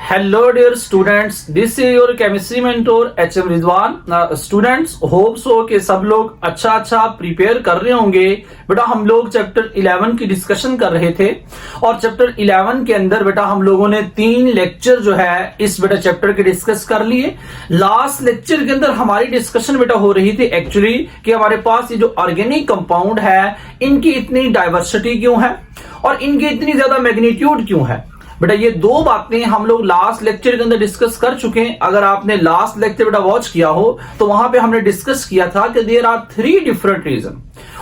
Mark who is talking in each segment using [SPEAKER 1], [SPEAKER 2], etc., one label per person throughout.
[SPEAKER 1] Hello dear students, this is your chemistry mentor HM Rizwan. Students hope so कि सब लोग अच्छा प्रिपेयर कर रहे होंगे। बेटा हम लोग चैप्टर 11 की डिस्कशन कर रहे थे और चैप्टर 11 के अंदर बेटा हम लोगों ने 3 लेक्चर जो है इस बेटा चैप्टर के डिस्कस कर लिए। लास्ट लेक्चर के अंदर हमारी डिस्कशन बेटा हो रही थी एक्चुअली कि हमारे पास ये जो ऑर्गेनिक कंपाउंड है इनकी इतनी डाइवर्सिटी क्यों है और इनकी इतनी ज्यादा मैग्नीट्यूड क्यों है। बेटा ये दो बातें हम लोग लास्ट लेक्चर के अंदर डिस्कस कर चुके हैं। अगर आपने लास्ट लेक्चर बेटा वॉच किया हो तो वहां पे हमने डिस्कस किया था कि there are 3 different reason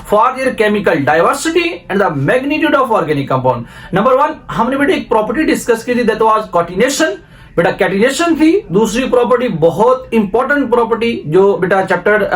[SPEAKER 1] for their chemical diversity and the magnitude of organic compound. Number 1 हमने बेटा एक प्रॉपर्टी डिस्कस की थी, दैट वाज कोऑर्डिनेशन। बेटा कैटिनेशन थी। दूसरी प्रॉपर्टी बहुत इंपॉर्टेंट प्रॉपर्टी जो बेटा चैप्टर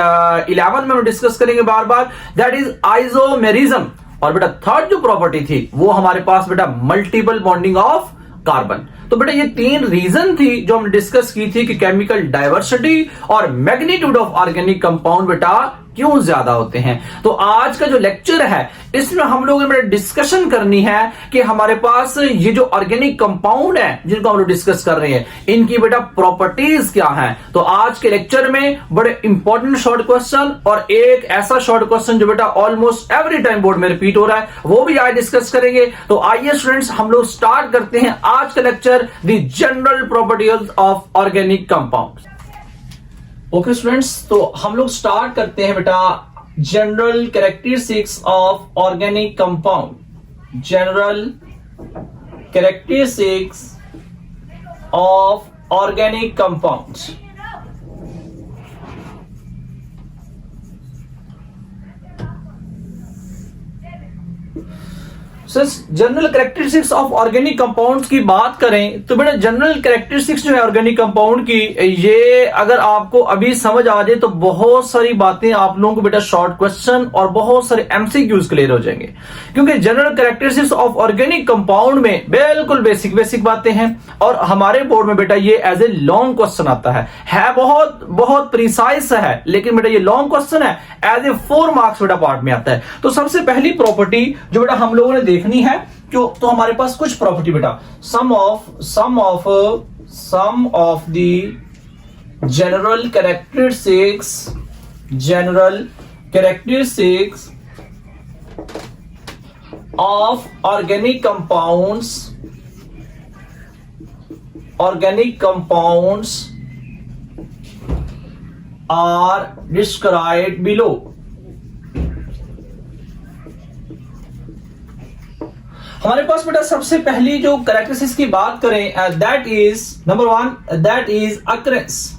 [SPEAKER 1] 11 में हम डिस्कस करेंगे बार बार, दैट इज आइसोमेरिज्म। और बेटा थर्ड जो प्रॉपर्टी थी वो हमारे पास बेटा मल्टीपल बॉन्डिंग ऑफ कार्बन। तो बेटा ये 3 रीजन थी जो हमने डिस्कस की थी कि केमिकल डाइवर्सिटी और मैग्नीट्यूड ऑफ ऑर्गेनिक कंपाउंड बेटा क्यों ज्यादा होते हैं। तो आज का जो लेक्चर है इसमें हम लोग डिस्कशन करनी है कि हमारे पास ये जो ऑर्गेनिक कंपाउंड है जिनको हम लोग डिस्कस कर रहे हैं इनकी बेटा प्रॉपर्टीज क्या हैं। तो आज के लेक्चर में बड़े इंपॉर्टेंट शॉर्ट क्वेश्चन और एक ऐसा शॉर्ट क्वेश्चन जो बेटा ऑलमोस्ट एवरी टाइम बोर्ड में रिपीट हो रहा है वो भी आज डिस्कस करेंगे। तो आइए स्टूडेंट्स हम लोग स्टार्ट करते हैं आज का lecture, the general properties of organic compound. Okay students, तो हम लोग स्टार्ट करते हैं बेटा general characteristics of organic compound. General characteristics of organic compounds. General characteristics of organic compounds की बात करें तो बेटा जनरल कैरेक्टरिस्टिक्स जो है ऑर्गेनिक कंपाउंड की, ये अगर आपको अभी समझ आ जाए तो बहुत सारी बातें आप लोगों को बेटा शॉर्ट क्वेश्चन और बहुत सारे एमसीक्यूज क्लियर हो जाएंगे। क्योंकि general characteristics of organic compound में बिल्कुल बेसिक बातें हैं और हमारे बोर्ड में बेटा ये एज ए लॉन्ग क्वेश्चन आता है बहुत प्रिसाइज है, लेकिन बेटा ये लॉन्ग क्वेश्चन है, एज ए 4 मार्क्स बेटा पार्ट में आता है। तो सबसे पहली प्रॉपर्टी जो बेटा हम लोगों ने देखनी है तो हमारे पास कुछ प्रॉपर्टी बेटा some of the general characteristics of organic compounds are described below. हमारे पास बेटा सबसे पहली जो कैरेक्टरिस्टिक्स की बात करें that is number 1, that is occurrence.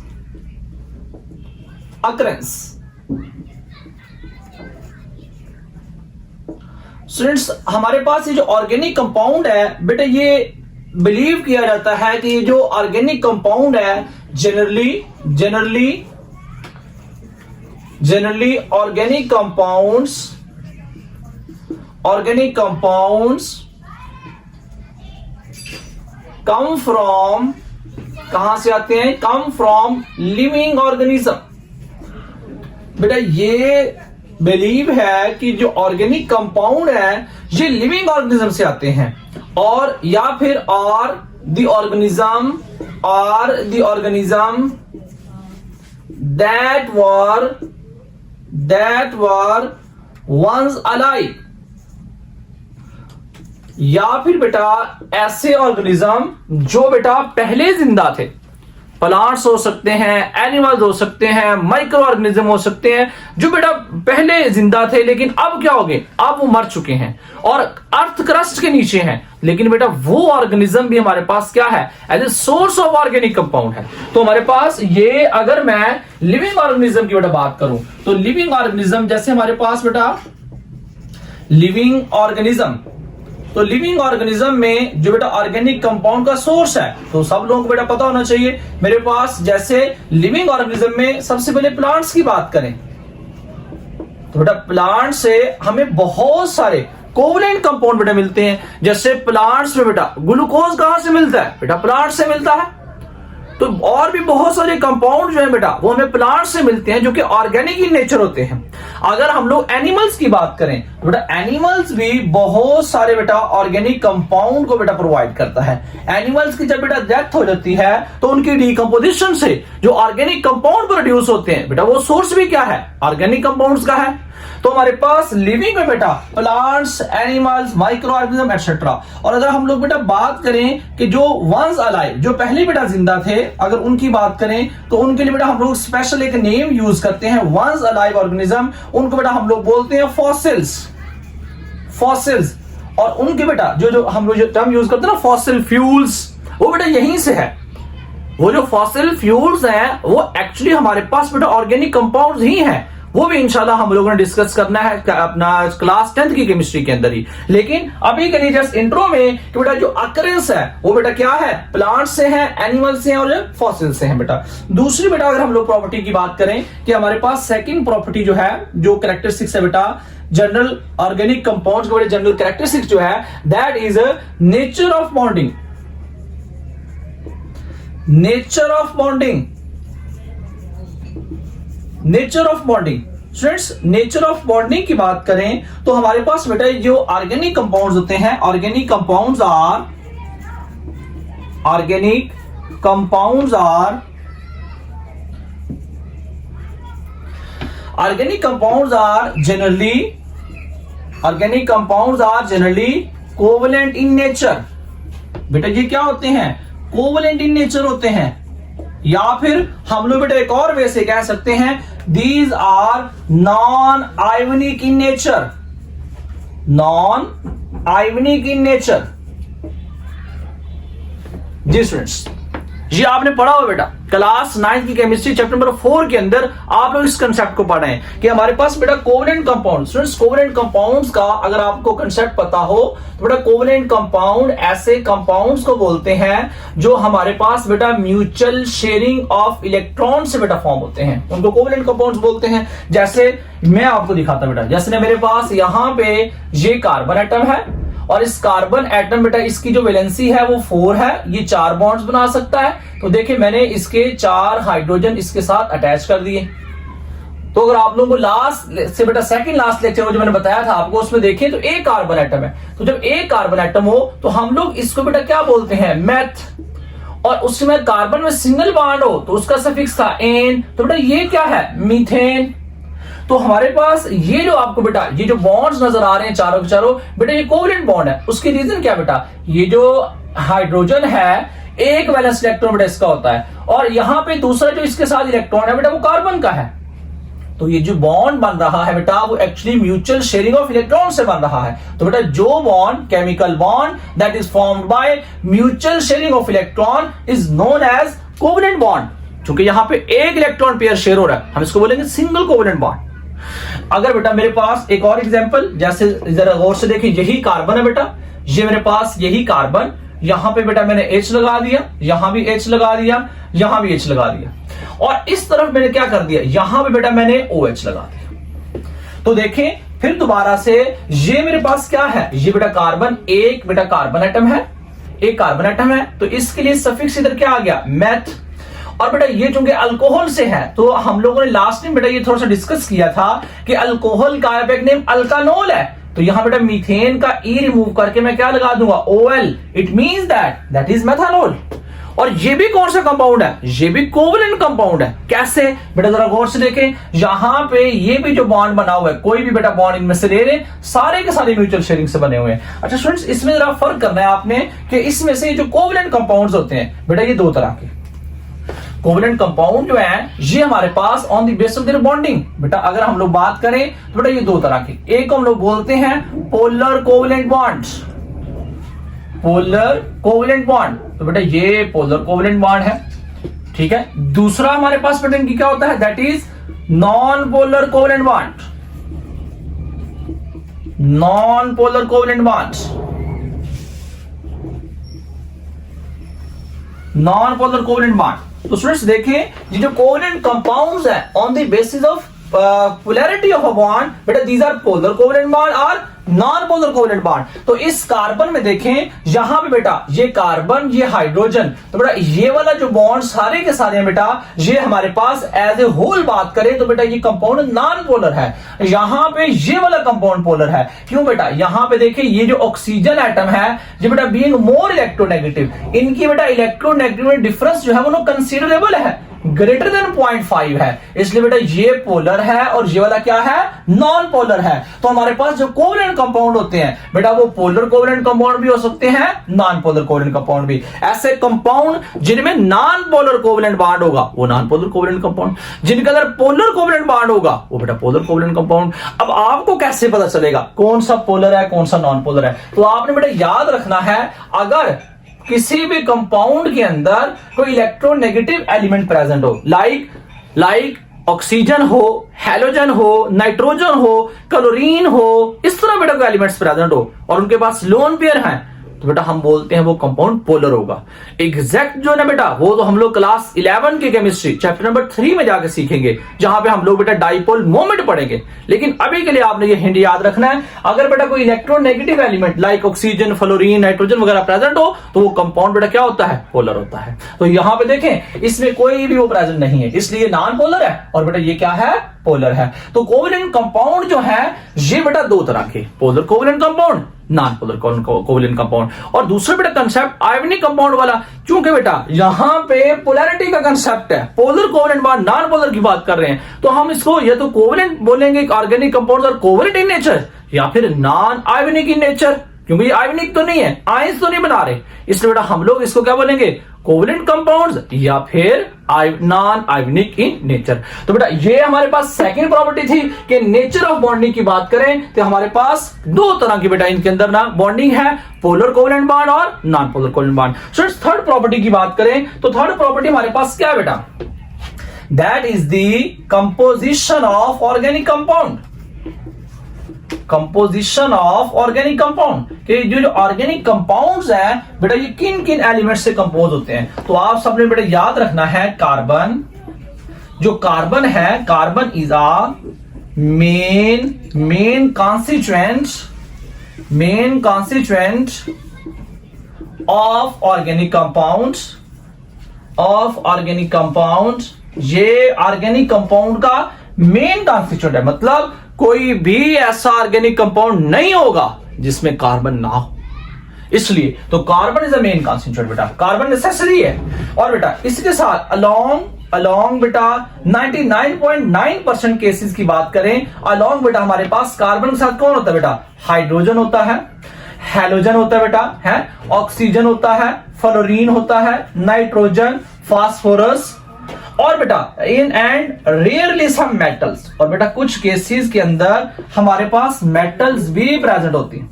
[SPEAKER 1] Students हमारे पास ये जो ऑर्गेनिक कंपाउंड है बेटा ये बिलीव किया जाता है कि ये जो ऑर्गेनिक कंपाउंड है generally organic compounds come from, कहां से आते हैं, कम फ्रॉम लिविंग ऑर्गेनिज्म। बेटा ये बिलीव है कि जो ऑर्गेनिक कंपाउंड है ये लिविंग ऑर्गेनिज्म से आते हैं और या फिर और the organism that were once alive, या फिर बेटा ऐसे ऑर्गेनिज्म जो बेटा पहले जिंदा थे। प्लांट्स हो सकते हैं, एनिमल्स हो सकते हैं, माइक्रो ऑर्गेनिज्म हो सकते हैं जो बेटा पहले जिंदा थे लेकिन अब क्या हो गए, अब वो मर चुके हैं और अर्थ क्रस्ट के नीचे हैं। लेकिन बेटा वो ऑर्गेनिज्म भी हमारे पास क्या है, as a source of organic compound है। तो हमारे पास ये, अगर मैं लिविंग ऑर्गेनिज्म की बेटा बात करूं तो लिविंग ऑर्गेनिज्म जैसे हमारे पास बेटा लिविंग ऑर्गेनिज्म, तो लिविंग ऑर्गेनिज्म में जो बेटा ऑर्गेनिक कंपाउंड का सोर्स है तो सब लोगों को बेटा पता होना चाहिए। मेरे पास जैसे लिविंग ऑर्गेनिज्म में सबसे पहले प्लांट्स की बात करें तो बेटा प्लांट से हमें बहुत सारे कोवलेंट कंपाउंड बेटा मिलते हैं। जैसे प्लांट्स में बेटा ग्लूकोज कहां से मिलता है, बेटा प्लांट से मिलता है। तो और भी बहुत सारे कंपाउंड जो है बेटा वो हमें प्लांट से मिलते हैं जो कि ऑर्गेनिक इन नेचर होते हैं। अगर हम लोग एनिमल्स की बात करें तो बेटा एनिमल्स भी बहुत सारे बेटा ऑर्गेनिक कंपाउंड को बेटा प्रोवाइड करता है। एनिमल्स की जब बेटा डेथ हो जाती है तो उनकी डिकम्पोजिशन से जो ऑर्गेनिक कंपाउंड प्रोड्यूस होते हैं बेटा वो सोर्स भी क्या है, ऑर्गेनिक कंपाउंड्स का है। तो हमारे पास लिविंग में बेटा plants, animals, micro organism etcetera. और अगर हम लोग बेटा बात करें कि जो वंस अलाइव, जो पहले बेटा जिंदा थे, अगर उनकी बात करें तो उनके लिए बेटा हम लोग स्पेशल एक नेम यूज करते हैं, वंस अलाइव ऑर्गेनिज्म। उनको बेटा हम लोग बोलते हैं फॉसिल्स। फॉसिल्स और उनके बेटा जो हम लोग जो टर्म यूज करते हैं ना फॉसिल फ्यूल्स, वो बेटा यहीं से है। वो जो फॉसिल फ्यूल्स हैं वो एक्चुअली हमारे पास बेटा ऑर्गेनिक कंपाउंड्स ही हैं। वो भी इंशाल्लाह हम लोगों ने डिस्कस करना है अपना क्लास 10th की केमिस्ट्री के अंदर ही। लेकिन अभी के लिए जस्ट इंट्रो में कि बेटा जो अकरेंस है वो बेटा क्या है, प्लांट से है, एनिमल से है और फॉसिल से है बेटा। दूसरी बेटा अगर हम लोग प्रॉपर्टी की बात करें कि हमारे पास सेकंड प्रॉपर्टी जो है, जो कैरेक्टरिस्टिक्स है बेटा जनरल ऑर्गेनिक कंपाउंड्स के जनरल कैरेक्टरिस्टिक्स जो है, that is nature of bonding. Nature of bonding, nature of bonding. Students nature of bonding की बात करें तो हमारे पास बेटा जो ऑर्गेनिक कंपाउंड्स होते हैं, organic compounds are generally covalent in nature. बेटा ये क्या होते हैं, कोवेलेंट इन नेचर होते हैं। या फिर हम लोग बेटा एक और वे से कह सकते हैं these are non ionic in nature. Non ionic in nature. जी स्टूडेंट्स, ये आपने पढ़ा हो बेटा क्लास 9 की केमिस्ट्री चैप्टर नंबर 4 के अंदर आप लोग इस कंसेप्ट को पढ़े हैं कि हमारे पास बेटा covalent compound. Students covalent compounds का अगर आपको कंसेप्ट पता हो तो बेटा कोवेलेंट कंपाउंड ऐसे कंपाउंड्स को बोलते हैं जो हमारे पास बेटा म्यूचुअल शेयरिंग ऑफ इलेक्ट्रॉन से बेटा फॉर्म होते हैं, उनको कोवेलेंट कंपाउंड्स बोलते हैं। जैसे मैं आपको दिखाता बेटा, जैसे मेरे पास यहां पे ये कार्बन एटम है और इस कार्बन एटम बेटा इसकी जो वैलेंसी है वो 4 है, ये 4 बॉन्ड्स बना सकता है। तो देखिए मैंने इसके 4 हाइड्रोजन इसके साथ अटैच कर दिए। तो अगर आप लोगों को लास्ट से बेटा सेकंड लास्ट लेक्चर जो मैंने बताया था आपको, उसमें देखें तो एक कार्बन एटम है। तो जब एक कार्बन एटम हो तो हम लोग इसको बेटा क्या बोलते हैं, मेथ। और उसमें कार्बन में सिंगल बॉन्ड हो तो उसका सफिक्स था एन। तो बेटा ये क्या है, मीथेन। तो हमारे पास ये जो आपको बेटा ये जो बॉन्ड्स नजर आ रहे हैं चारों के चारों बेटा ये कोवेलेंट बॉन्ड है। उसकी रीजन क्या बेटा, ये जो हाइड्रोजन है एक वैलेंस इलेक्ट्रॉन बेटा इसका होता है और यहां पे दूसरा जो इसके साथ इलेक्ट्रॉन है बेटा वो कार्बन का है। तो ये जो बॉन्ड बन रहा है बेटा वो actually mutual sharing of electron से बन रहा है। तो बेटा जो bond, chemical bond that is formed by mutual sharing of electron is known as covalent bond. क्योंकि यहां पे एक इलेक्ट्रॉन पेयर शेयर हो रहा है, हम इसको बोलेंगे सिंगल कोवेलेंट बॉन्ड। अगर बेटा मेरे पास एक और एग्जांपल, जैसे जरा गौर से देखिए, यही कार्बन है बेटा, ये मेरे पास यही कार्बन, यहां पे बेटा मैंने H लगा दिया, यहां भी H लगा दिया, यहां भी H लगा दिया और इस तरफ मैंने क्या कर दिया, यहां पे बेटा मैंने OH लगा दिया। तो देखें फिर दोबारा से ये मेरे पास क्या है, ये बेटा कार्बन, एक बेटा कार्बन एटम है, एक कार्बन एटम है। तो इसके लिए सफिक्स इधर क्या आ गया, मेथ। और बेटा ये चूंकि अल्कोहल से है तो हम लोगों ने लास्ट में बेटा ये थोड़ा सा डिस्कस किया था कि अल्कोहल का आयोपिक नेम अल्कानोल है। तो यहां बेटा मीथेन का ई रिमूव करके मैं क्या लगा दूंगा, OL। It means that is methanol. और ये भी कौन सा कंपाउंड है, ये भी कोवेलेंट कंपाउंड है। कैसे बेटा जरा गौर से देखें, यहां पे ये भी जो बॉन्ड बना हुआ है, कोई भी बेटा बॉन्ड इनमें से ले रहे, सारे के सारे म्यूचुअल शेयरिंग से बने हुए हैं। अच्छा स्टूडेंट्स इसमें जरा फर्क करना है आपने कि इसमें से जो कोवेलेंट कंपाउंड्स होते हैं बेटा ये दो तरह के कोवेलेंट कंपाउंड जो है ये हमारे pass on the base of their bonding. बेटा अगर हम लोग बात करें तो बेटा ये दो तरह के, एक हम लोग बोलते हैं polar covalent bonds, polar covalent bond. तो बेटा ये पोलर कोवेलेंट बॉन्ड है, ठीक है। दूसरा हमारे पास बेटा इनकी क्या होता है, that is non polar covalent bond, non polar covalent bonds, non polar covalent bond. तो स्टूडेंट्स देखें ये जो कोवेलेंट कंपाउंड्स है on the basis of polarity of a bond, बेटा these are polar covalent bond और नॉन पोलर कोवेलेंट बॉन्ड। तो इस carbon में देखें, यहां पे बेटा ये कार्बन, ये हाइड्रोजन, तो बेटा ये वाला जो बॉन्ड सारे के सारे हैं बेटा, ये हमारे पास एज ए होल बात करें तो बेटा ये कंपाउंड नॉन पोलर है। यहां पे ये वाला कंपाउंड पोलर है। क्यों बेटा? यहां पे देखिए ये जो ऑक्सीजन एटम है ये बेटा बीइंग मोर इलेक्ट्रोनेगेटिव, इनकी बेटा इलेक्ट्रोनेगेटिव डिफरेंस जो है वो कंसीडरेबल है, ग्रेटर देन 0.5 है, इसलिए बेटा ये पोलर है और ये वाला क्या है? नॉन पोलर है। तो हमारे पास जो कोवेलेंट कंपाउंड होते हैं बेटा वो पोलर कोवेलेंट कंपाउंड भी हो सकते हैं, नॉन पोलर कोवेलेंट कंपाउंड भी। ऐसे कंपाउंड जिनमें नॉन पोलर कोवेलेंट बॉन्ड होगा वो नॉन पोलर कोवेलेंट कंपाउंड, जिनके अंदर पोलर कोवेलेंट बॉन्ड होगा वो बेटा पोलर कोवेलेंट कंपाउंड। अब आपको कैसे पता चलेगा कौन सा पोलर है कौन सा नॉन पोलर है? तो आपने बेटा याद रखना है, अगर किसी भी कंपाउंड के अंदर कोई इलेक्ट्रोनेगेटिव एलिमेंट प्रेजेंट हो, लाइक ऑक्सीजन हो, हैलोजन हो, नाइट्रोजन हो, क्लोरीन हो, इस तरह बेटा कोई एलिमेंट्स प्रेजेंट हो और उनके पास लोन पेयर हैं, तो बेटा हम बोलते हैं वो कंपाउंड पोलर होगा। एग्जैक्ट जो है ना बेटा वो तो हम लोग क्लास 11 की केमिस्ट्री चैप्टर नंबर 3 में जाके सीखेंगे, जहां पे हम लोग बेटा डाइपोल मोमेंट पढ़ेंगे। लेकिन अभी के लिए आपने ये हिंट याद रखना है, अगर बेटा कोई electronegative element like oxygen, fluorine, nitrogen वगैरह प्रेजेंट हो तो वो कंपाउंड बेटा क्या होता है? पोलर होता है। तो यहां पे देखें इसमें कोई भी वो प्रेजेंट नहीं है, इसलिए नॉन पोलर है और बेटा ये क्या है? पोलर है। तो कोवेलेंट कंपाउंड जो है ये बेटा दो तरह के, polar covalent compound, non polar covalent compound. और दूसरा बेटा कंसेप्ट आयोनिक कंपाउंड वाला, क्योंकि बेटा यहां पे पोलैरिटी का कंसेप्ट है, polar covalent bond non polar की बात कर रहे हैं, तो हम इसको या तो कोवेलेंट बोलेंगे ऑर्गेनिक कंपाउंड और कोवेलेंट इन नेचर, या फिर नॉन आयोनिक इन नेचर, क्योंकि ये आयोनिक तो नहीं है, आयंस तो नहीं बना रहे, इसलिए बेटा हम लोग इसको क्या बोलेंगे? कोवेलेंट कंपाउंड्स या फिर नॉन आयोनिक इन नेचर। तो बेटा ये हमारे पास सेकंड प्रॉपर्टी थी कि नेचर ऑफ बॉन्डिंग की बात करें तो हमारे पास दो तरह की बेटा इनके अंदर ना बॉन्डिंग है, पोलर कोवेलेंट बॉन्ड और non polar covalent bond. So third property की बात करें तो थर्ड प्रॉपर्टी हमारे पास क्या है बेटा? That is the composition of organic compound. Composition of organic compound, कि जो ऑर्गेनिक कंपाउंड्स हैं बेटा ये किन किन एलिमेंट्स से कंपोज होते हैं? तो आप सबने बेटा याद रखना है, कार्बन, जो कार्बन है, carbon is a main constituent of organic compound, ये ऑर्गेनिक कंपाउंड का मेन कॉन्स्टिट्यूएंट है, मतलब कोई भी ऐसा ऑर्गेनिक कंपाउंड नहीं होगा जिसमें कार्बन ना हो, इसलिए तो carbon is the main constituent बेटा, कार्बन नेसेसरी है। और बेटा इसके साथ अलोंग बेटा 99.9% केसेस की बात करें, अलोंग बेटा हमारे पास कार्बन के साथ कौन होता है बेटा? हाइड्रोजन होता है, हैलोजन होता है बेटा, है ऑक्सीजन होता है, फ्लोरीन होता है, नाइट्रोजन, फास्फोरस और बेटा इन एंड रेयरली सम मेटल्स। और बेटा कुछ केसेस के अंदर हमारे पास मेटल्स भी प्रेजेंट होती हैं,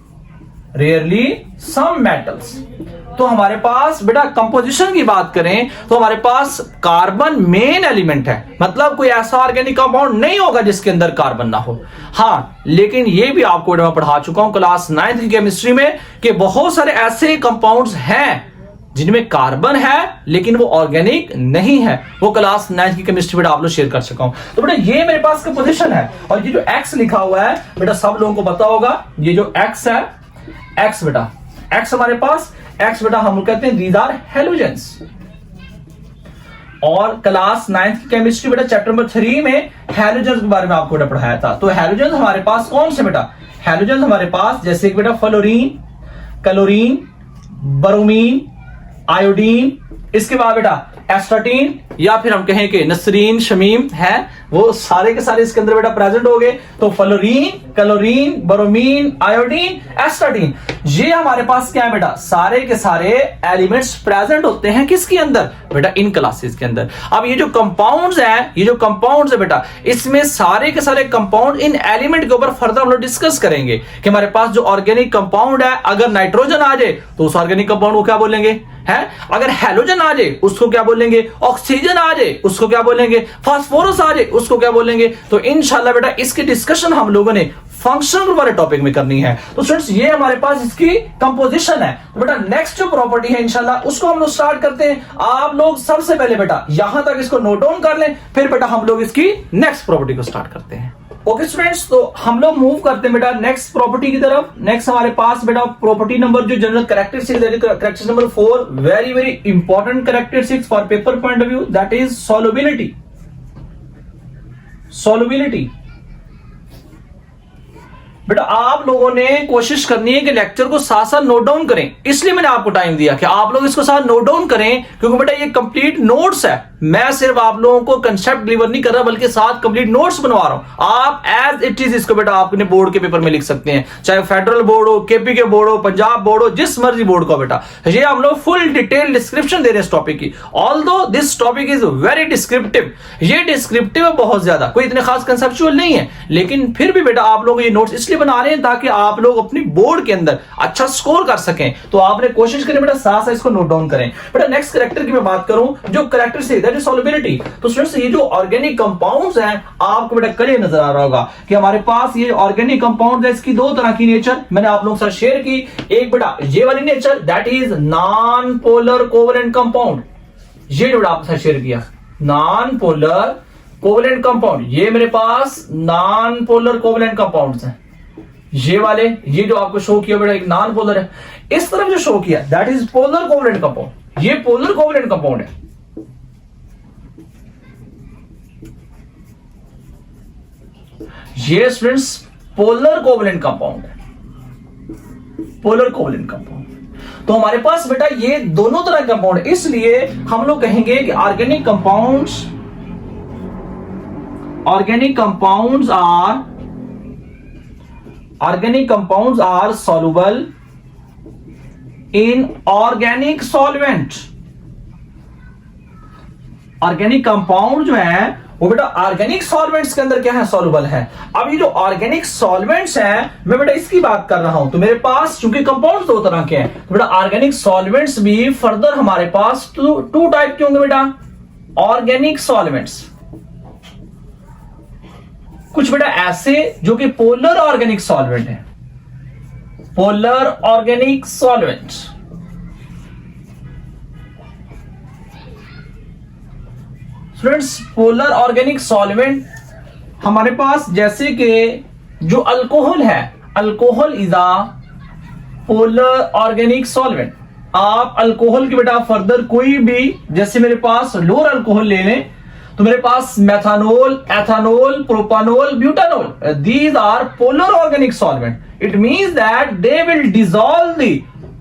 [SPEAKER 1] रेयरली सम मेटल्स। तो हमारे पास बेटा कंपोजिशन की बात करें तो हमारे पास कार्बन मेन एलिमेंट है, मतलब कोई ऐसा ऑर्गेनिक कंपाउंड नहीं होगा जिसके अंदर कार्बन ना हो। हाँ, लेकिन ये भी आपको मैं पढ़ा चुका हूं क्लास 9 की केमिस्ट्री में कि बहुत सारे ऐसे कंपाउंड्स हैं जिनमें कार्बन है लेकिन वो ऑर्गेनिक नहीं है, वो क्लास 9 की केमिस्ट्री बेटा आप लोग शेयर कर चुका हूं। तो बेटा ये मेरे पास कंपोजिशन है, और ये जो एक्स लिखा हुआ है बेटा सब लोगों को पता होगा, ये जो एक्स है, एक्स बेटा, एक्स हमारे पास, एक्स बेटा हम कहते हैं दीज आर हैलोजेंस। और क्लास 9 की केमिस्ट्री बेटा चैप्टर नंबर 3 में हैलोजेंस के बारे में आपको बेटा पढ़ाया था। तो हैलोजेंस हमारे पास कौन से बेटा? हैलोजेंस हमारे पास जैसे कि बेटा फ्लोरीन, क्लोरीन, ब्रोमीन, आयोडीन, इसके बाद बेटा एस्टाटीन, या फिर हम कहें कि नसरीन, शमीम है, वो सारे के सारे इसके अंदर बेटा प्रेजेंट हो गए। तो fluorine, chlorine, bromine, iodine, astatine, ये हमारे पास क्या है बेटा? सारे के सारे एलिमेंट्स प्रेजेंट होते हैं किसके अंदर बेटा? इन क्लासेस के अंदर। अब ये जो कंपाउंड्स हैं, ये जो कंपाउंड्स है बेटा, इसमें सारे के सारे कंपाउंड इन एलिमेंट के ऊपर फर्दर हम लोग डिस्कस करेंगे कि हमारे पास जो ऑर्गेनिक कंपाउंड है, अगर नाइट्रोजन आ जाए तो उस ऑर्गेनिक कंपाउंड को क्या बोलेंगे? है, अगर हैलोजन आ जाए उसको क्या बोलेंगे? ऑक्सीजन आ जाए उसको क्या बोलेंगे? फास्फोरस आ जाए उसको क्या बोलेंगे? तो इंशाल्लाह बेटा इसकी डिस्कशन हम लोगों ने फंक्शनल ग्रुप वाले टॉपिक में करनी है। तो स्टूडेंट्स ये हमारे पास इसकी कंपोजिशन है। तो बेटा नेक्स्ट जो प्रॉपर्टी है इंशाल्लाह उसको हम लोग स्टार्ट करते हैं। आप लोग सबसे पहले बेटा यहां तक इसको नोट डाउन कर लें, फिर बेटा हम लोग इसकी नेक्स्ट प्रॉपर्टी को स्टार्ट करते हैं। ओके स्टूडेंट्स, तो हम लोग मूव करते हैं बेटा नेक्स्ट प्रॉपर्टी की तरफ। नेक्स्ट हमारे पास बेटा प्रॉपर्टी नंबर जो general characteristics characteristic number 4, very very important characteristics for paper point of view, that is solubility. Solubility बेटा आप लोगों ने कोशिश करनी है कि लेक्चर को साथ साथ नोट डाउन करें, इसलिए मैंने आपको टाइम दिया कि आप लोग इसको साथ नोट डाउन करें, क्योंकि बेटा ये कंप्लीट नोट्स है। मैं सिर्फ आप लोगों को कंसेप्ट डिलीवर नहीं कर रहा बल्कि साथ कंप्लीट नोट्स बनवा रहा हूं। आप एज इट इज इसको बेटा अपने बोर्ड के पेपर में लिख सकते हैं, चाहे फेडरल बोर्ड हो, केपी के बोर्ड हो, पंजाब बोर्ड हो, जिस मर्जी बोर्ड का बेटा। ये हम लोग फुल डिटेल डिस्क्रिप्शन दे रहे हैं इस टॉपिक की। Although this topic is very descriptive, ये डिस्क्रिप्टिव है बहुत ज्यादा, कोई इतने खास कंसेप्चुअल नहीं है, लेकिन फिर भी बेटा आप लोग ये नोट्स इसलिए बना रहे हैं ताकि आप लोग अपनी बोर्ड के अंदर अच्छा स्कोर कर सकें। तो आपने कोशिश करें बेटा साथ साथ इसको नोट डाउन करें। बेटा नेक्स्ट कैरेक्टर की मैं बात करूं, जो character say that is solubility. तो स्टूडेंट्स ये जो ऑर्गेनिक कंपाउंड्स हैं आपको बेटा क्लियर नजर आ रहा होगा कि हमारे पास ये ऑर्गेनिक कंपाउंड है, इसकी दो तरह की नेचर मैंने आप लोगों के साथ शेयर की। एक बेटा ये वाली nature that is non polar covalent compound, ये जो आपके साथ शेयर किया नॉन पोलर कोवेलेंट कंपाउंड, ये मेरे पास नॉन पोलर कोवेलेंट कंपाउंड्स हैं। ये वाले ये जो आपको शो किया बेटा एक नॉन पोलर है, इस तरफ जो शो किया that is polar covalent compound, ये पोलर कोवेलेंट कंपाउंड है। ये स्टूडेंट्स पोलर कोवेलेंट कंपाउंड है, पोलर कोवेलेंट कंपाउंड। तो हमारे पास बेटा ये दोनों तरह के कंपाउंड, इसलिए हम लोग कहेंगे कि organic compounds are soluble in organic solvent। Organic compound जो है वो बेटा ऑर्गेनिक सॉल्वेंट्स के अंदर क्या है, सॉल्युबल है। अब ये जो ऑर्गेनिक सॉल्वेंट्स हैं मैं बेटा इसकी बात कर रहा हूं। तो मेरे पास चूंकि कंपाउंड्स दो तरह के हैं तो बेटा ऑर्गेनिक सॉल्वेंट्स भी फर्दर हमारे पास टू टाइप के होंगे बेटा। ऑर्गेनिक सॉल्वेंट्स कुछ बेटा ऐसे जो कि पोलर ऑर्गेनिक सॉल्वेंट है, polar organic solvent. Students polar organic solvent हमारे पास जैसे कि जो अल्कोहल है, alcohol is a polar organic solvent. आप अल्कोहल की बेटा फर्दर कोई भी जैसे मेरे पास लोअर अल्कोहल ले लें तो मेरे पास methanol, ethanol, propanol, butanol, these are polar organic solvent. It means that they will dissolve the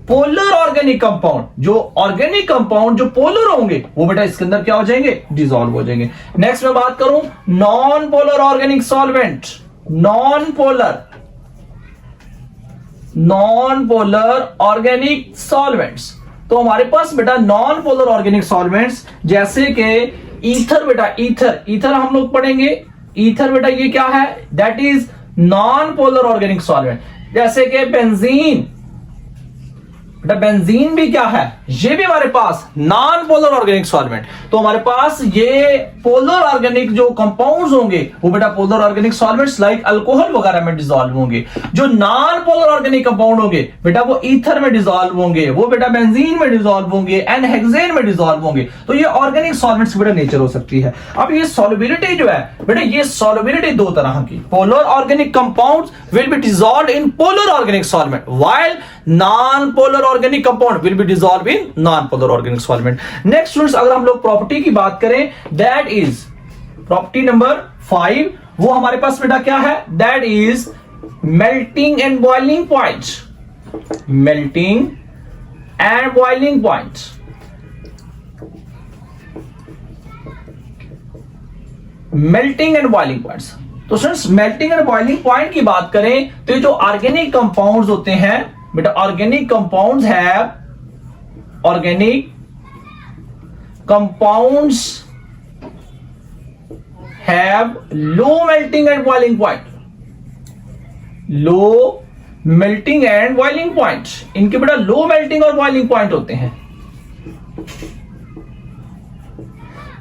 [SPEAKER 1] polar organic compound. जो ऑर्गेनिक कंपाउंड जो पोलर होंगे वो बेटा इसके अंदर क्या हो जाएंगे, डिसॉल्व हो जाएंगे। नेक्स्ट मैं बात करूं non polar organic solvent, non polar organic solvents. तो हमारे पास बेटा नॉन पोलर ऑर्गेनिक सॉल्वेंट्स जैसे कि ईथर बेटा, ईथर हम लोग पढ़ेंगे। ईथर बेटा ये क्या है, that is non polar organic solvent. जैसे कि बेंजीन, बेटा बेंजीन भी क्या है, ये भी हमारे पास नॉन पोलर ऑर्गेनिक सॉल्वेंट। तो हमारे पास ये पोलर ऑर्गेनिक जो कंपाउंड्स होंगे वो बेटा polar organic solvents like alcohol वगैरह में डिसॉल्व होंगे। जो नॉन पोलर ऑर्गेनिक कंपाउंड होंगे बेटा वो ईथर में डिसॉल्व होंगे, वो बेटा बेंजीन में डिसॉल्व होंगे, एन-हेक्सेन में डिसॉल्व होंगे। तो ये ऑर्गेनिक सॉल्वेंट्स की बेटा नेचर हो सकती है। अब ये सॉल्युबिलिटी जो है बेटा, ये सॉल्युबिलिटी दो तरह की, polar organic compounds will be dissolved in polar organic solvent while non polar organic compound will be dissolved in non polar organic solvent. Next students अगर हम लोग प्रॉपर्टी की बात करें दैट इज प्रॉपर्टी नंबर 5, वो हमारे पास बेटा क्या है, that is melting and boiling point. Melting and boiling point. Melting and boiling points. तो students melting and boiling point की बात करें तो ये जो ऑर्गेनिक कंपाउंड्स होते हैं बेटा, ऑर्गेनिक कंपाउंड्स है, organic compounds have low melting and boiling point. Low melting and boiling point, इनके बेटा लो मेल्टिंग और बॉइलिंग पॉइंट होते हैं।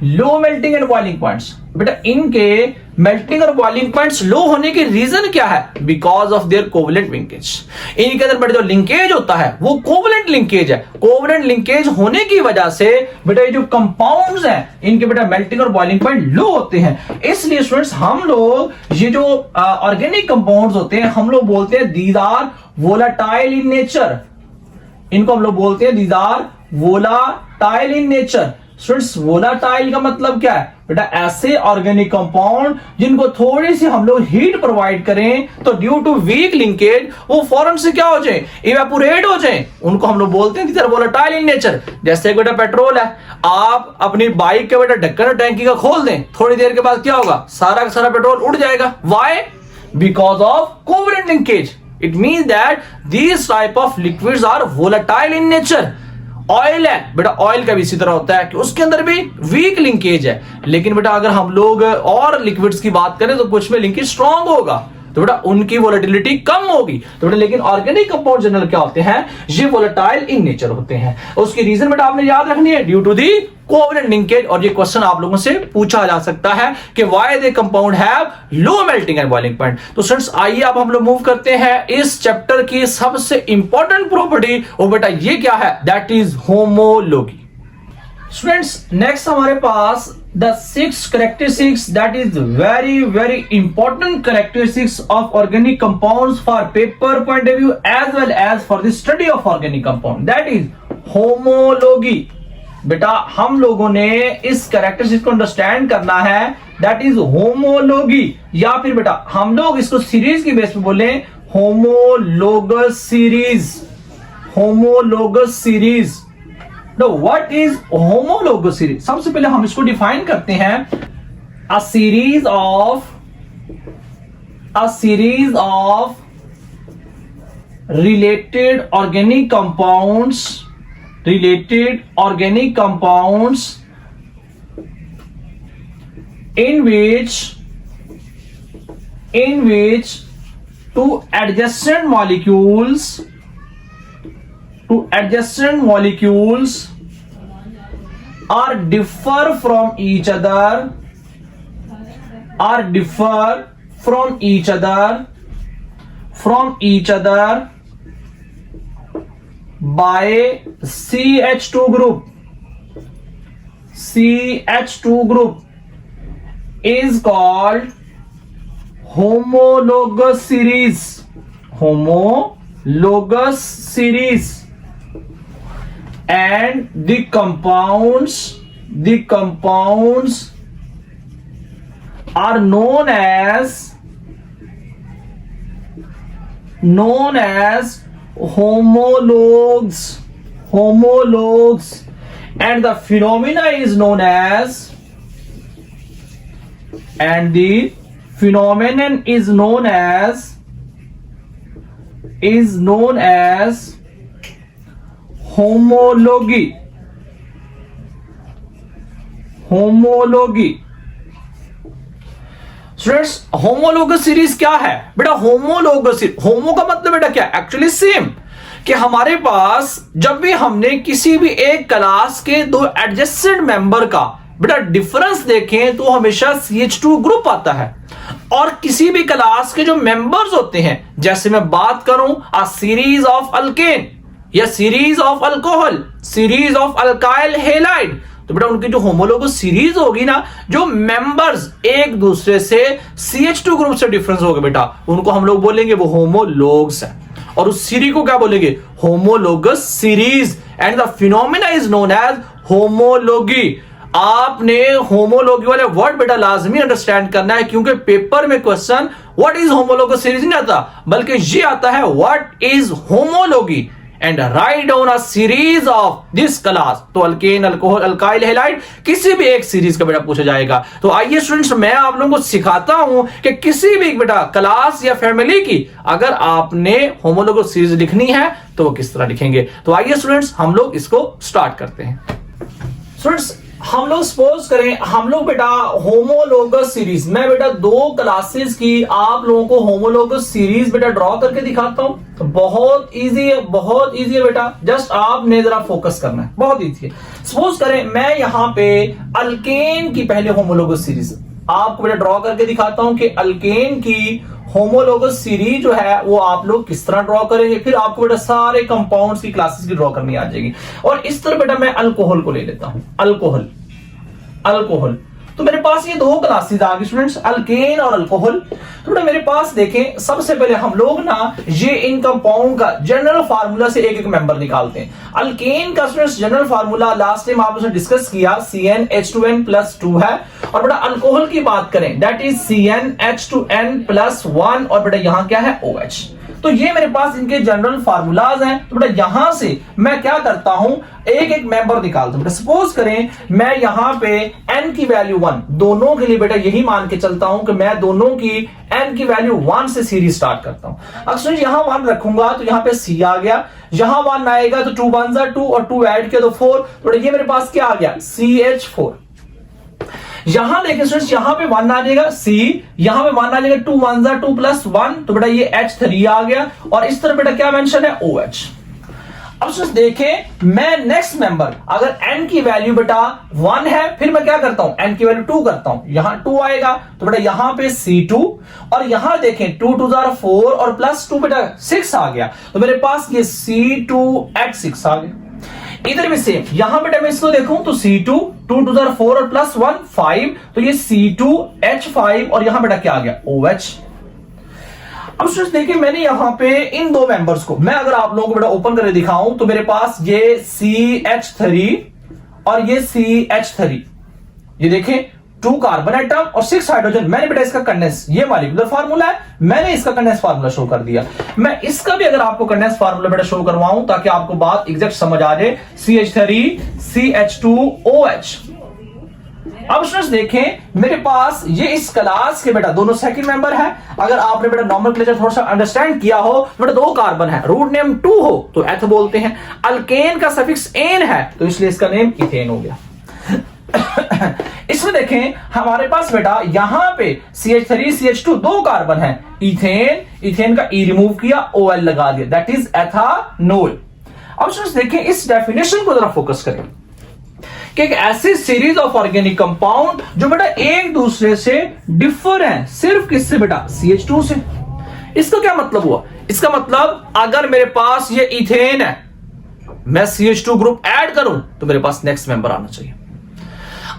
[SPEAKER 1] Low melting and boiling points बेटा इनके मेल्टिंग और बॉइलिंग पॉइंट्स लो होने के रीजन क्या है? Because of their covalent linkage. इनके अंदर बेटा जो लिंकेज होता है वो कोवलेंट लिंकेज है। कोवलेंट लिंकेज होने की वजह से बेटा ये जो कंपाउंड्स हैं इनके बेटा मेल्टिंग और बॉइलिंग पॉइंट लो होते हैं। इसलिए स्टूडेंट्स हम लोग ये जो ऑर्गेनिक कंपाउंड्स होते हैं हम लोग बोलते हैं these are volatile in nature. इनको हम लोग बोलते हैं these are volatile in nature. Students volatile का मतलब क्या है? बेटा ऐसे ऑर्गेनिक कंपाउंड जिनको थोड़ी सी हम लोग हीट प्रोवाइड करें तो ड्यू टू वीक लिंकेज वो फौरन से क्या हो जाए? इवेपोरेट हो जाए। उनको हम लोग बोलते हैं these are volatile in nature. जैसे बेटा पेट्रोल है, आप अपनी बाइक के बेटा ढक्कन टैंकी का खोल दें, थोड़ी देर के बाद क्या होगा? सारा का सारा पेट्रोल उड़ जाएगा। Why? Because of covalent linkage. It means that these type of liquids are volatile in nature. Oil है बेटा, ऑयल का भी इसी तरह होता है कि उसके अंदर भी वीक लिंकेज है। लेकिन बेटा अगर हम लोग और लिक्विड्स की बात करें तो कुछ में लिंकेज स्ट्रांग होगा, तो बेटा उनकी वोलेटिलिटी कम होगी। तो बेटा लेकिन ऑर्गेनिक कंपाउंड जनरल क्या होते हैं? ये वोलेटाइल इन नेचर होते हैं। उसकी रीजन बेटा आपने याद रखनी है, due to the covalent linkage. और ये क्वेश्चन आप लोगों से पूछा जा सकता है कि why they compound have low melting and boiling point. तो स्टूडेंट्स आइए अब हम लोग मूव करते हैं इस चैप्टर की सबसे इंपॉर्टेंट प्रॉपर्टी, और बेटा ये क्या है? That is homology. Students next हमारे पास the 6 characteristics that is very important characteristics of organic compounds for paper point of view as well as for the study of organic compound, that is homology। बेटा हम लोगों ने इस characteristics को understand करना है, that is homology. या फिर बेटा हम लोग इसको सीरीज की बेस पे बोले homologous series. Homologous series. Now, what is homologous series? सबसे पहले हम इसको डिफाइन करते हैं, a series of related organic compounds in which two adjacent molecules are differ from each other by CH2 group is called homologous series. And the compounds are known as homologues, and the phenomena is known as, and the phenomenon is known as homology। Students homologous series क्या है? बेटा homologous series, होमो का मतलब बेटा क्या? Actually same. कि हमारे पास जब भी हमने किसी भी एक क्लास के दो एडजेसेंट मेंबर का बेटा डिफरेंस देखें तो हमेशा CH2 ग्रुप आता है। और किसी भी क्लास के जो मेंबर्स होते हैं, जैसे मैं बात करूं अ सीरीज ऑफ अल्केन या series of alcohol, series of alkyl halide, तो बेटा उनकी जो होमोलोगस सीरीज होगी ना, जो मेंबर्स एक दूसरे से CH2 ग्रुप से डिफरेंस होगा बेटा, उनको हम लोग बोलेंगे वो होमोलोग्स है। और उस सीरीज को क्या बोलेंगे? Homologous series. And the phenomena is known as homology. आपने होमोलॉगी वाले वर्ड बेटा लाजमी अंडरस्टैंड करना है, क्योंकि पेपर में question what is homologous series नहीं आता, बल्कि ये आता है what is homology and write down a series of this class. तो अल्केन, अल्कोहल, अल्काइल हैलाइड किसी भी एक सीरीज का बेटा पूछा जाएगा। तो आइए स्टूडेंट्स मैं आप लोगों को सिखाता हूं कि किसी भी बेटा क्लास या फैमिली की अगर आपने होमोलोगस सीरीज लिखनी है तो वो किस तरह लिखेंगे। तो आइए स्टूडेंट्स हम लोग इसको स्टार्ट करते हैं। स्टूडेंट्स हम लोग सपोज करें हम लोग बेटा होमोलोगस सीरीज, मैं बेटा दो क्लासेस की आप लोगों को होमोलोगस सीरीज बेटा ड्रॉ करके दिखाता हूं। तो बहुत इजी है, बहुत इजी है बेटा, जस्ट आपने जरा फोकस करना है, बहुत इजी है। सपोज करें मैं यहां पे अल्केन की पहले होमोलोगस सीरीज, आपको बेटा ड्रॉ करके दिखाता हूं कि अल्केन की होमोलोगस सीरीज जो है वो आप लोग किस तरह ड्रॉ करेंगे। फिर आपको बेटा सारे कंपाउंड्स की क्लासेस की ड्रॉ करनी आ जाएगी। और इस तरह बेटा मैं अल्कोहल को ले लेता हूं, अल्कोहल, अल्कोहल। तो मेरे पास ये दो क्लासेस आ गई स्टूडेंट्स, अल्केन और अल्कोहल। तो बेटा मेरे पास देखें, सबसे पहले हम लोग ना ये इन कंपाउंड का जनरल फार्मूला से एक एक मेंबर निकालते हैं। अल्केन का students general formula last time आपने डिस्कस किया CnH2n+2 है। और बेटा अल्कोहल की बात करें दैट इज CnH2n+1 और बेटा यहां क्या है OH। तो ये मेरे पास इनके जनरल फार्मूलाज हैं। तो बेटा यहां से मैं क्या करता हूं, एक एक मेंबर निकालता हूं। सपोज करें मैं यहां पे n की वैल्यू 1, दोनों के लिए बेटा यही मान के चलता हूं कि मैं दोनों की n की वैल्यू 1 से सीरीज स्टार्ट करता हूं। अक्सर यहां 1 रखूंगा तो यहां पे C आ गया, यहां 1 आएगा तो 2 1 2 और 2 ऐड किया तो 4। तो ये मेरे पास क्या आ गया CH4। यहां देखिए स्टूडेंट्स, यहां पे 1 आ जाएगा C, यहां पे 1 आ जाएगा 2 1 2 +1, तो बेटा ये H3 आ गया। और इस तरह बेटा क्या मेंशन है OH। अब स्टूडेंट्स देखें, मैं नेक्स्ट मेंबर अगर n की वैल्यू बेटा 1 है, फिर मैं क्या करता हूं, n की वैल्यू 2 करता हूं, यहां 2 आएगा तो बेटा यहां पे C2। और यहां देखें 2 2 4 और +2 बेटा 6 आ गया, तो मेरे पास ये C2H6 आ गया। इधर भी सेम, यहां बेटा मैं इसको देखूं तो C2 2 2 4 और +1 5, तो ये C2H5 और यहां बेटा क्या आ गया OH। अब स्टूडेंट्स देखिए, मैंने यहां पे इन दो मेंबर्स को मैं अगर आप लोगों को बेटा ओपन करके दिखाऊं तो मेरे पास ये CH3 और ये CH3, ये देखें 2 कार्बन एटम और 6 हाइड्रोजन। मैंने बेटा इसका कंडेंस, ये मॉलिक्यूलर फार्मूला है, मैंने इसका कंडेंस फार्मूला शो कर दिया। मैं इसका भी अगर आपको कंडेंस फार्मूला बेटा शो करवाऊं ताकि आपको बात एग्जैक्ट समझ आ जाए, CH3 CH2OH। अब स्टूडेंट्स देखें, मेरे पास ये इस क्लास के बेटा दोनों सेकंड मेंबर है। अगर आपने बेटा नॉमेनक्लेचर थोड़ा सा अंडरस्टैंड किया हो, बेटा 2 कार्बन है, रूट नेम 2 हो तो एथ बोलते हैं। अल्केन का सफिक्स एन है तो इसलिए इसका नेम इथेन हो गया। इसमें देखें हमारे पास बेटा यहां पे CH3 CH2 2 कार्बन है, इथेन, इथेन का ई रिमूव किया, OL लगा दिया, दैट इज एथानोल। अब स्टूडेंट्स देखें, इस डेफिनेशन को जरा फोकस करें कि एक ऐसी सीरीज ऑफ ऑर्गेनिक कंपाउंड जो बेटा एक दूसरे से डिफर है, सिर्फ किससे बेटा CH2 से। इसका क्या मतलब हुआ, इसका मतलब अगर मेरे पास ये इथेन है, मैं CH2 ग्रुप ऐड करूं तो मेरे पास नेक्स्ट मेंबर आना चाहिए।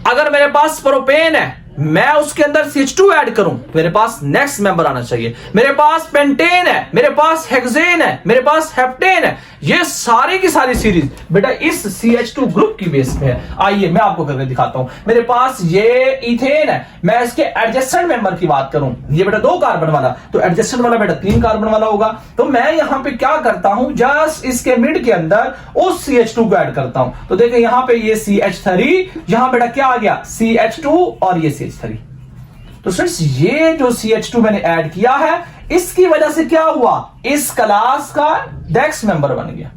[SPEAKER 1] अगर मेरे पास प्रोपेन है, मैं उसके अंदर CH2 ऐड करूं मेरे पास नेक्स्ट मेंबर आना चाहिए। मेरे पास पेंटेन है, मेरे पास हेक्सेन है, मेरे पास हेप्टेन है, ये सारी की सारी सीरीज बेटा इस CH2 ग्रुप की बेस पे है। आइए मैं आपको करके दिखाता हूं। मेरे पास ये इथेन है, मैं इसके एडजेसेंट मेंबर की बात करूं, ये बेटा 2 कार्बन वाला, तो एडजेसेंट वाला बेटा 3 कार्बन वाला होगा। तो मैं यहां पे क्या करता हूं, जस्ट इसके मिड के अंदर उस CH2 को ऐड करता हूं। तो देखिए यहां पे ये CH3, यहां बेटा क्या आ गया CH2 और ये CH3। तो फ्रेंड्स ये जो CH2 मैंने ऐड किया है, इसकी वजह से क्या हुआ, इस क्लास का नेक्स्ट मेंबर बन गया।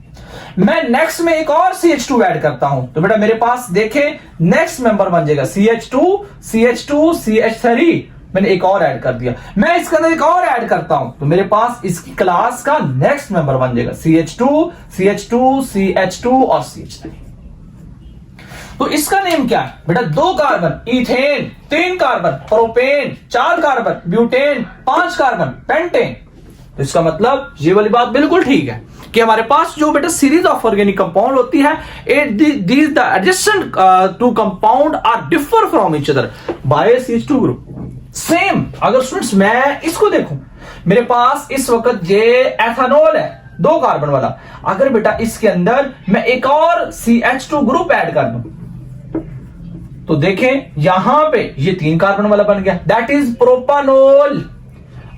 [SPEAKER 1] मैं नेक्स्ट में एक और CH2 ऐड करता हूं तो बेटा मेरे पास देखें नेक्स्ट मेंबर बन जाएगा CH2 CH2 CH3, मैंने एक और ऐड कर दिया। मैं इसके अंदर एक और ऐड करता हूं तो मेरे पास इसकी क्लास का नेक्स्ट मेंबर बन जाएगा CH2 CH2 CH2 और CH3। तो इसका नेम क्या है बेटा, 2 carbon ethane, 3 carbon propane, 4 carbon butane, 5 carbon pentane. तो इसका मतलब ये वाली बात बिल्कुल ठीक है कि हमारे पास जो बेटा सीरीज ऑफ ऑर्गेनिक कंपाउंड होती है, these the adjacent two compound are differ from each other by CH2 group। Same अगर स्टूडेंट्स मैं इसको देखूं, मेरे पास इस वक्त ये एथेनॉल है 2 कार्बन वाला, अगर बेटा इसके अंदर मैं एक और CH2 ग्रुप ऐड कर दूं तो देखें यहां पे ये 3 कार्बन वाला बन गया, दैट इज प्रोपानोल।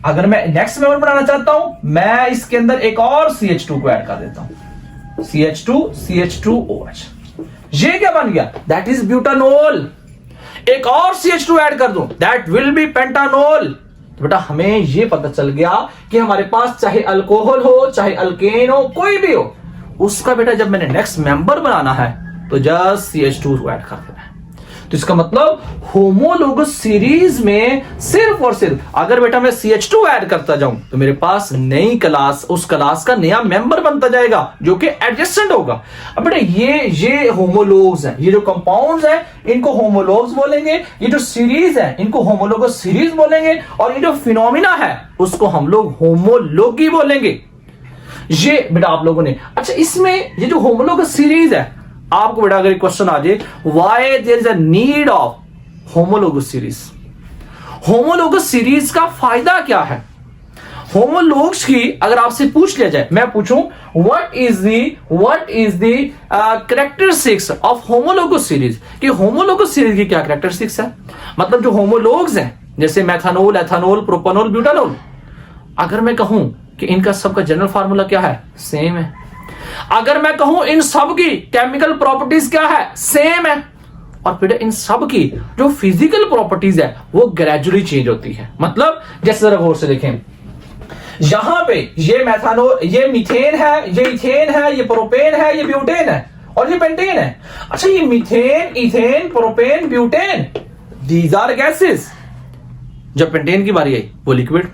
[SPEAKER 1] अगर मैं नेक्स्ट मेंबर बनाना चाहता हूं, मैं इसके अंदर एक और CH2 को ऐड कर देता हूं, CH2 CH2OH। ये क्या बन गया, दैट इज ब्यूटानोल। एक और CH2 ऐड कर दूं, दैट विल बी पेंटानोल। तो बेटा हमें ये पता चल गया कि हमारे पास चाहे अल्कोहल हो चाहे अल्केन हो, कोई भी हो, उसका बेटा जब मैंने नेक्स्ट मेंबर बनाना है तो जस्ट CH2 को ऐड कर देना है। तो इसका मतलब होमोलोगस सीरीज में सिर्फ और सिर्फ अगर बेटा मैं CH2 ऐड करता जाऊं तो मेरे पास नई क्लास, उस क्लास का नया मेंबर बनता जाएगा जो कि एडजेसेंट होगा। अब बेटा ये होमोलोग्स हैं, ये जो कंपाउंड्स हैं इनको होमोलोग्स बोलेंगे, ये जो सीरीज है इनको होमोलोगस सीरीज बोलेंगे, और ये जो फिनोमिना है उसको हम लोग होमोलोगी बोलेंगे। ये बेटा आप लोगों ने, अच्छा इसमें ये जो होमोलोगस सीरीज है, आपको बेटा अगर क्वेश्चन आ जाए why there is a need of homologous series, homologous series का फायदा क्या है? होमोलोग्स की अगर आपसे पूछ लिया जाए, मैं पूछूं what is the characteristics of homologous series, कि होमोलोगस सीरीज की क्या कैरेक्टरिस्टिक्स है, मतलब जो होमोलोग्स हैं जैसे मेथानोल, एथानोल, प्रोपानोल, ब्यूटानोल, अगर मैं कहूं कि इनका सबका जनरल फार्मूला क्या है, सेम है। अगर मैं कहूं इन सब की केमिकल प्रॉपर्टीज क्या है, सेम है। और फिर इन सब की जो फिजिकल प्रॉपर्टीज है वो ग्रेजुअली चेंज होती है। मतलब जैसे जरा गौर से देखें, यहां पे ये मेथानोल, ये मीथेन है, ये इथेन है, ये प्रोपेन है, ये ब्यूटेन है और ये पेंटेन है। अच्छा ये methane, ethane, propane, butane, these are gases. जब पेंटेन की बारी आई वो लिक्विड।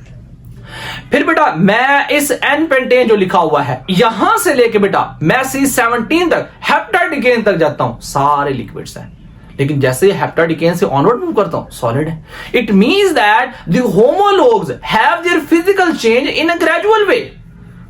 [SPEAKER 1] फिर बेटा मैं इस एन पेंटेन जो लिखा हुआ है यहां से लेके बेटा मैं C17 तक हेप्टाडिकेन तक जाता हूं, सारे लिक्विड्स हैं। लेकिन जैसे हेप्टाडिकेन से ऑनवर्ड मूव करता हूं सॉलिड है। It means that the homologues have their physical change in a gradual way,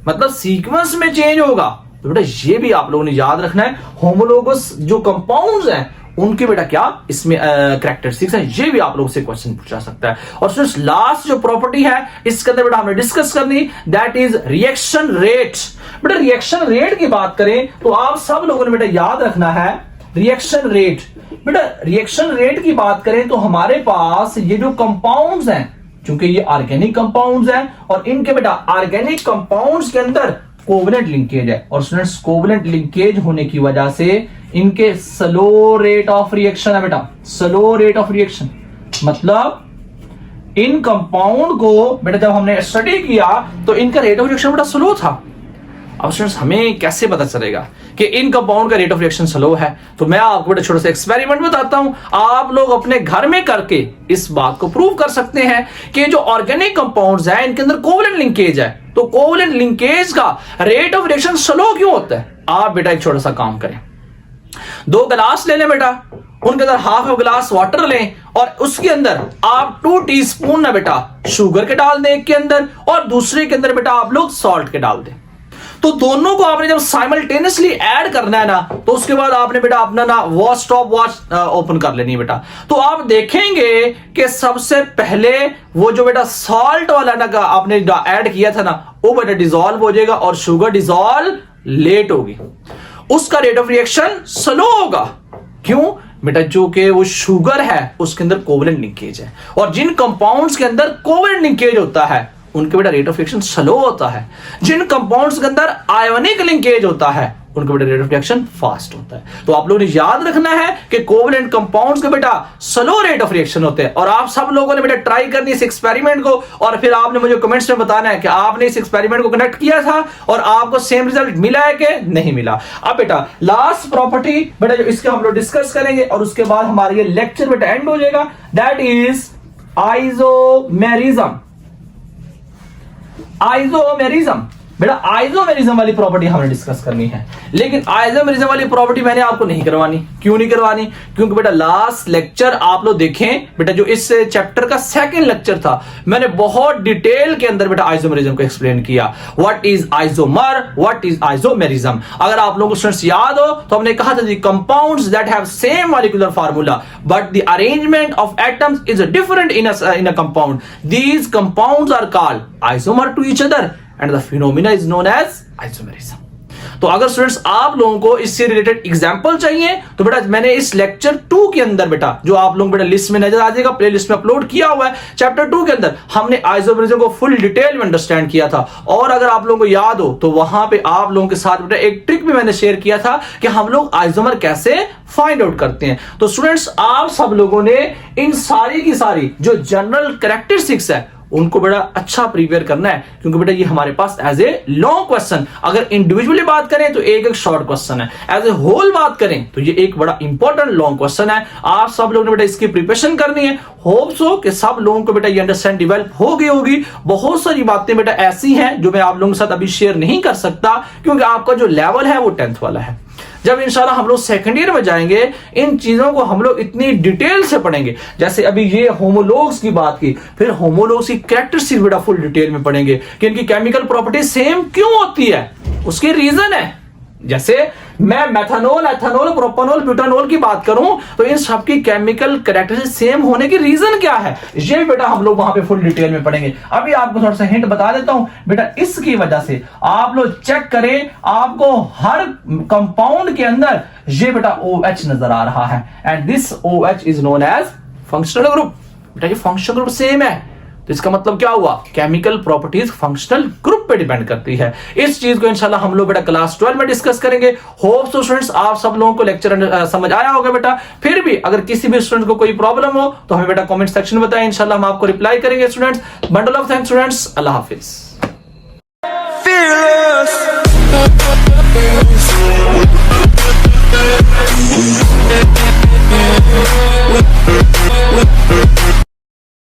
[SPEAKER 1] मतलब सीक्वेंस में चेंज होगा। तो बेटा ये भी आप लोगों ने याद रखना है, होमोलोगस जो कंपाउंड्स हैं उनके बेटा क्या इसमें कैरेक्टरिस्टिक्स है, ये भी आप लोगों से क्वेश्चन पूछा सकता है। और सिर्फ लास्ट जो प्रॉपर्टी है इसके अंदर बेटा हमने डिस्कस करनी, दैट इज रिएक्शन रेट। बेटा रिएक्शन रेट की बात करें तो आप सब लोगों ने बेटा याद रखना है रिएक्शन रेट। बेटा रिएक्शन रेट की बात करें तो हमारे पास ये जो कंपाउंड्स हैं, क्योंकि ये ऑर्गेनिक कंपाउंड्स हैं और इनके बेटा ऑर्गेनिक कंपाउंड्स के अंदर कोवेलेंट लिंकेज है, और स्टूडेंट्स कोवेलेंट लिंकेज होने की वजह से इनके स्लो रेट ऑफ रिएक्शन है बेटा, स्लो रेट ऑफ रिएक्शन। मतलब इन कंपाउंड को बेटा जब हमने स्टडी किया तो इनका रेट ऑफ रिएक्शन बेटा स्लो था। अब स्टूडेंट्स हमें कैसे पता चलेगा कि इन कंपाउंड का रेट ऑफ रिएक्शन स्लो है? तो मैं आपको बेटा छोटा सा एक्सपेरिमेंट बताता हूं, आप लोग अपने घर में करके इस बात को प्रूव कर सकते हैं कि जो ऑर्गेनिक कंपाउंड्स हैं इनके अंदर कोवेलेंट लिंकेज है, तो कोवेलेंट लिंकेज का रेट ऑफ रिएक्शन स्लो क्यों होता है? आप बेटा एक छोटा सा काम करें, 2 गिलास ले लें बेटा, उनके अंदर हाफ गिलास वाटर लें और उसके अंदर आप 2 टीस्पून ना बेटा शुगर के डाल दें एक के अंदर, और दूसरे के अंदर बेटा आप लोग सॉल्ट के डाल दें। तो दोनों को आपने जब साइमल्टेनियसली ऐड करना है ना, तो उसके बाद आपने बेटा अपना ना वॉच स्टॉप वॉच ओपन कर लेनी है बेटा। तो आप देखेंगे कि सबसे पहले वो जो बेटा सॉल्ट वाला ना का आपने ऐड किया था ना, वो बेटा डिसॉल्व हो जाएगा और शुगर डिसॉल्व लेट होगी, उसका रेट ऑफ रिएक्शन स्लो होगा। क्यों बेटा? जो कि वो शुगर है उसके अंदर कोवेलेंट लिंकेज है, और जिन कंपाउंड्स के अंदर कोवेलेंट लिंकेज होता है उनके बेटा रेट ऑफ रिएक्शन स्लो होता है। जिन कंपाउंड्स के अंदर आयोनिक लिंकेज होता है उनका बेटा रेट ऑफ रिएक्शन फास्ट होता है। तो आप लोगों ने याद रखना है कि कोवेलेंट कंपाउंड्स के बेटा स्लो रेट ऑफ रिएक्शन होते हैं। और आप सब लोगों ने बेटा ट्राई करनी इस एक्सपेरिमेंट को, और फिर आपने मुझे कमेंट्स में बताना है कि आपने इस एक्सपेरिमेंट को कनेक्ट किया था और आपको सेम रिजल्ट मिला है कि नहीं मिला। अब बेटा लास्ट प्रॉपर्टी बेटा जो इसके हम लोग डिस्कस करेंगे और उसके बाद हमारा ये लेक्चर बेटा एंड हो जाएगा, दैट इज आइसोमेरिज्म। आइसोमेरिज्म बेटा आइसोमेरिज्म वाली प्रॉपर्टी हमने डिस्कस करनी है, लेकिन आइसोमेरिज्म वाली प्रॉपर्टी मैंने आपको नहीं करवानी। क्यों नहीं करवानी? क्योंकि बेटा लास्ट लेक्चर आप लोग देखें बेटा, जो इस चैप्टर का सेकंड लेक्चर था, मैंने बहुत डिटेल के अंदर बेटा आइसोमेरिज्म को एक्सप्लेन किया। What is isomer, what is isomerism. अगर आप लोगों को स्टूडेंट्स याद हो तो हमने कहा था the compounds that have same molecular formula but the arrangement of atoms is different in a compound, these compounds are called isomer to each other and the phenomena is known as isomerism। तो अगर students आप लोगों को इससे related example चाहिए तो बेटा मैंने इस लेक्चर 2 के अंदर बेटा, जो आप लोगों बेटा लिस्ट में नजर आ जाएगा, प्ले लिस्ट में अपलोड किया हुआ है, चैप्टर 2 के अंदर हमने आइसोमेरिज्म को फुल डिटेल में अंडरस्टैंड किया था। और अगर आप लोगों को याद हो तो वहां पे आप लोगों के साथ बेटा एक ट्रिक भी मैंने शेयर किया था कि हम लोग आइसोमर कैसे फाइंड आउट करते हैं। तो स्टूडेंट्स आप सब लोगों ने इन सारी की सारी जो जनरल कैरेक्टरिस्टिक्स है उनको बेटा अच्छा प्रिपेयर करना है, क्योंकि बेटा ये हमारे पास एज ए लॉन्ग क्वेश्चन, अगर इंडिविजुअली बात करें तो एक एक शॉर्ट क्वेश्चन है, एज ए होल बात करें तो ये एक बड़ा इंपॉर्टेंट लॉन्ग क्वेश्चन है। आप सब लोग ने बेटा इसकी प्रिपरेशन करनी है। होप सो कि सब लोगों को बेटा ये अंडरस्टैंड डेवलप हो गई होगी। बहुत सारी बातें बेटा ऐसी हैं जो मैं आप लोगों के साथ अभी शेयर नहीं कर सकता, क्योंकि आपका जो लेवल है वो 10th वाला है। जब इंशाल्लाह हम लोग सेकंड ईयर में जाएंगे, इन चीजों को हम लोग इतनी डिटेल से पढ़ेंगे। जैसे अभी ये होमोलॉग्स की बात की, फिर होमोलॉग्स की कैरेक्टरिस्टिक्स बेटा फुल डिटेल में पढ़ेंगे कि इनकी केमिकल प्रॉपर्टी सेम क्यों होती है, उसके रीजन है। जैसे मैं मेथनॉल, एथेनॉल, प्रोपेनॉल, ब्यूटानॉल की बात करूं तो इन सब की केमिकल कैरेक्टरिस्टिक्स सेम होने की रीजन क्या है, ये बेटा हम लोग वहां पे फुल डिटेल में पढ़ेंगे। अभी आपको थोड़ा सा हिंट बता देता हूं बेटा, इसकी वजह से आप लोग चेक करें, आपको हर कंपाउंड के अंदर ये बेटा OH नजर आ रहा है, and this OH is known as functional group. बेटा ये फंक्शनल ग्रुप सेम है, तो इसका मतलब क्या हुआ, केमिकल प्रॉपर्टीज फंक्शनल ग्रुप पे डिपेंड करती है। इस चीज को इंशाल्लाह हम लोग बेटा क्लास 12 में डिस्कस करेंगे। होप सो स्टूडेंट्स आप सब लोगों को लेक्चर समझ आया होगा बेटा। फिर भी अगर किसी भी स्टूडेंट को कोई प्रॉब्लम हो तो हमें बेटा कमेंट सेक्शन में बताएं, इंशाल्लाह हम आपको रिप्लाई करेंगे। Students, bundle of thanks students, Allah Hafiz.